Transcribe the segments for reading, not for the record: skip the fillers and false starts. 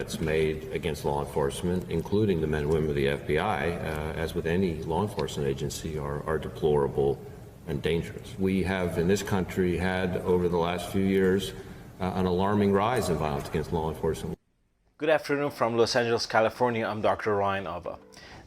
threats made against law enforcement, including the men and women of the FBI, as with any law enforcement agency, are deplorable and dangerous. We have in this country had over the last few years an alarming rise in violence against law enforcement. Good afternoon from Los Angeles, California. I'm Dr. Ryan Ava.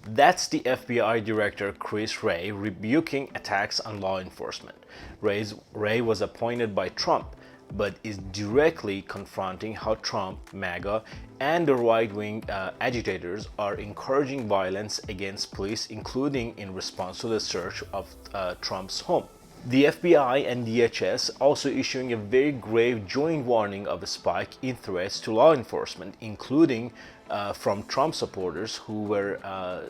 That's the FBI Director Chris Wray rebuking attacks on law enforcement. Wray was appointed by Trump, but is directly confronting how Trump, MAGA, and the right-wing agitators are encouraging violence against police, including in response to the search of Trump's home. The FBI and DHS also issuing a very grave joint warning of a spike in threats to law enforcement, including from Trump supporters who were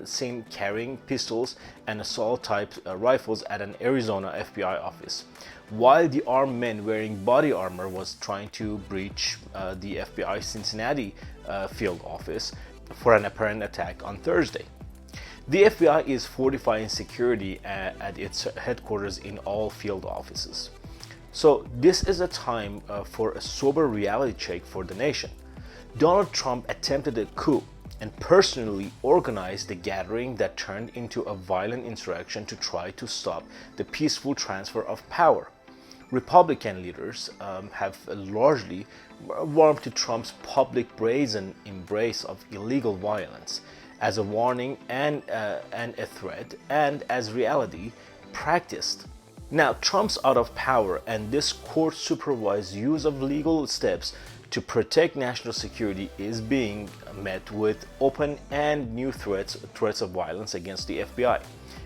seen carrying pistols and assault-type rifles at an Arizona FBI office, while the armed men wearing body armor was trying to breach the FBI Cincinnati field office for an apparent attack on Thursday. The FBI is fortifying security at its headquarters in all field offices. So this is a time for a sober reality check for the nation. Donald Trump attempted a coup and personally organized the gathering that turned into a violent insurrection to try to stop the peaceful transfer of power. Republican leaders have largely warmed to Trump's public brazen embrace of illegal violence as a warning and a threat, and as reality practiced. Now, Trump's out of power and this court-supervised use of legal steps to protect national security is being met with open and new threats of violence against the FBI,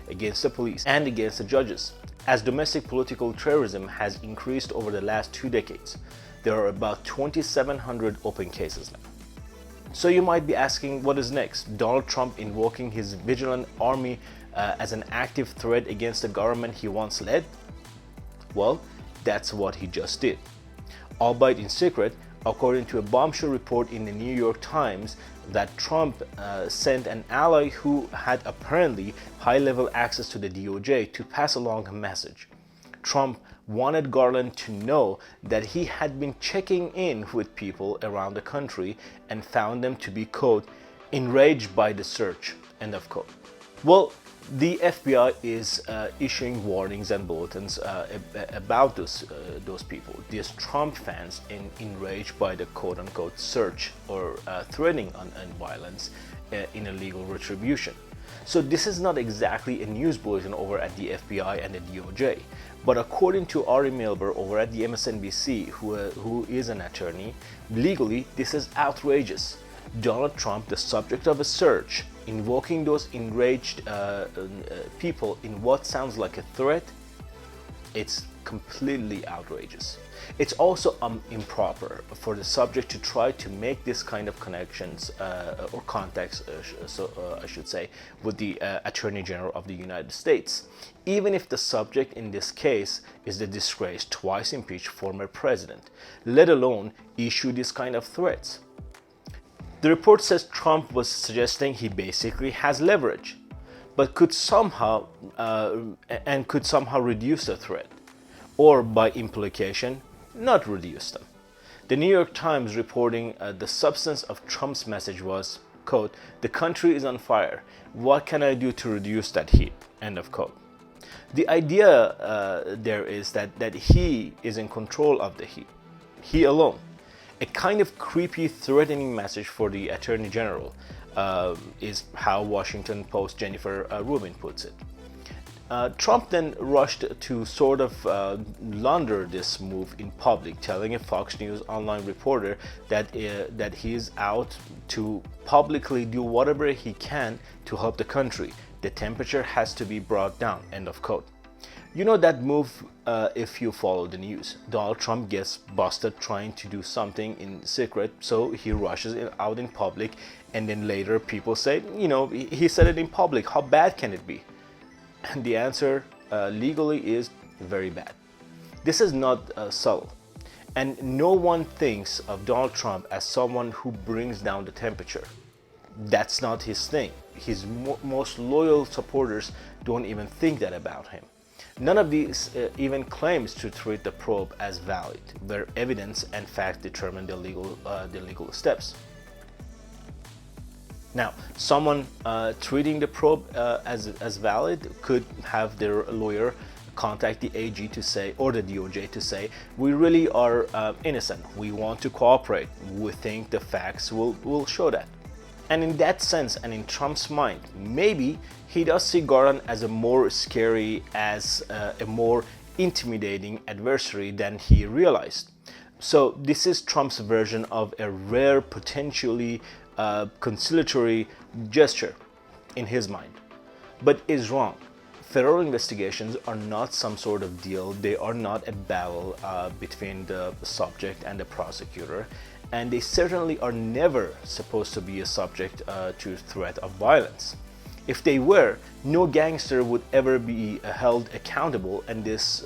against the police, and against the judges. As domestic political terrorism has increased over the last 2 decades, there are about 2,700 open cases now. So you might be asking, what is next? Donald Trump invoking his vigilant army as an active threat against the government he once led? Well, that's what he just did. Albeit in secret, according to a bombshell report in the New York Times, that Trump sent an ally who had apparently high-level access to the DOJ to pass along a message. Trump wanted Garland to know that he had been checking in with people around the country and found them to be, quote, enraged by the search, end of quote. Well, the FBI is issuing warnings and bulletins about those people, these Trump fans enraged by the quote-unquote search or threatening on violence in a legal retribution. So this is not exactly a news bulletin over at the FBI and the DOJ, but according to Ari Melber over at the MSNBC, who is an attorney, legally this is outrageous. Donald Trump, the subject of a search, invoking those enraged people in what sounds like a threat, it's completely outrageous. It's also improper for the subject to try to make this kind of connections or contacts, I should say, with the Attorney General of the United States, even if the subject in this case is the disgraced, twice impeached former president, let alone issue this kind of threats. The report says Trump was suggesting he basically has leverage, but could somehow reduce the threat, or by implication, not reduce them. The New York Times reporting the substance of Trump's message was, quote, the country is on fire. What can I do to reduce that heat? End of quote. The idea there is that he is in control of the heat. He alone. A kind of creepy, threatening message for the Attorney General is how Washington Post Jennifer Rubin puts it. Trump then rushed to sort of launder this move in public, telling a Fox News online reporter that he is out to publicly do whatever he can to help the country. The temperature has to be brought down, end of quote. You know that move if you follow the news. Donald Trump gets busted trying to do something in secret, so he rushes it out in public, and then later people say, you know, he said it in public, how bad can it be? And the answer legally is very bad. This is not subtle. And no one thinks of Donald Trump as someone who brings down the temperature. That's not his thing. His most loyal supporters don't even think that about him. None of these even claims to treat the probe as valid, where evidence and fact determine the legal steps. Now, someone treating the probe as valid could have their lawyer contact the AG to say, or the DOJ to say, we really are innocent. We want to cooperate. We think the facts will show that. And in that sense, and in Trump's mind, maybe he does see Garland as a more scary, as a more intimidating adversary than he realized. So this is Trump's version of a rare, potentially conciliatory gesture in his mind, but is wrong. Federal investigations are not some sort of deal. They are not a battle between the subject and the prosecutor, and they certainly are never supposed to be a subject to threat of violence. If they were, no gangster would ever be held accountable, and this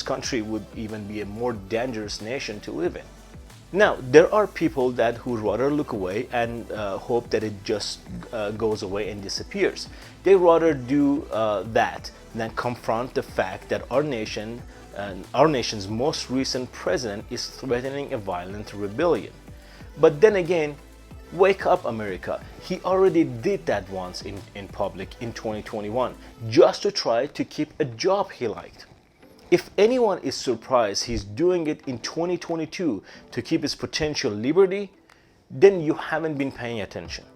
country would even be a more dangerous nation to live in. Now, there are people who rather look away and hope that it just goes away and disappears. They rather do that than confront the fact that our nation's most recent president is threatening a violent rebellion. But then again, wake up, America. He already did that once in public in 2021, just to try to keep a job he liked. If anyone is surprised he's doing it in 2022 to keep his potential liberty, then you haven't been paying attention.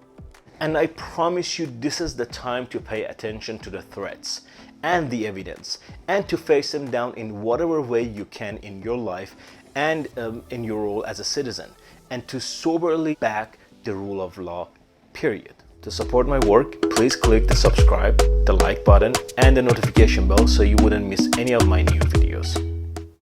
And I promise you, this is the time to pay attention to the threats and the evidence, and to face them down in whatever way you can in your life and in your role as a citizen, and to soberly back the rule of law, period. To support my work, please click the subscribe, the like button, and the notification bell so you wouldn't miss any of my new videos.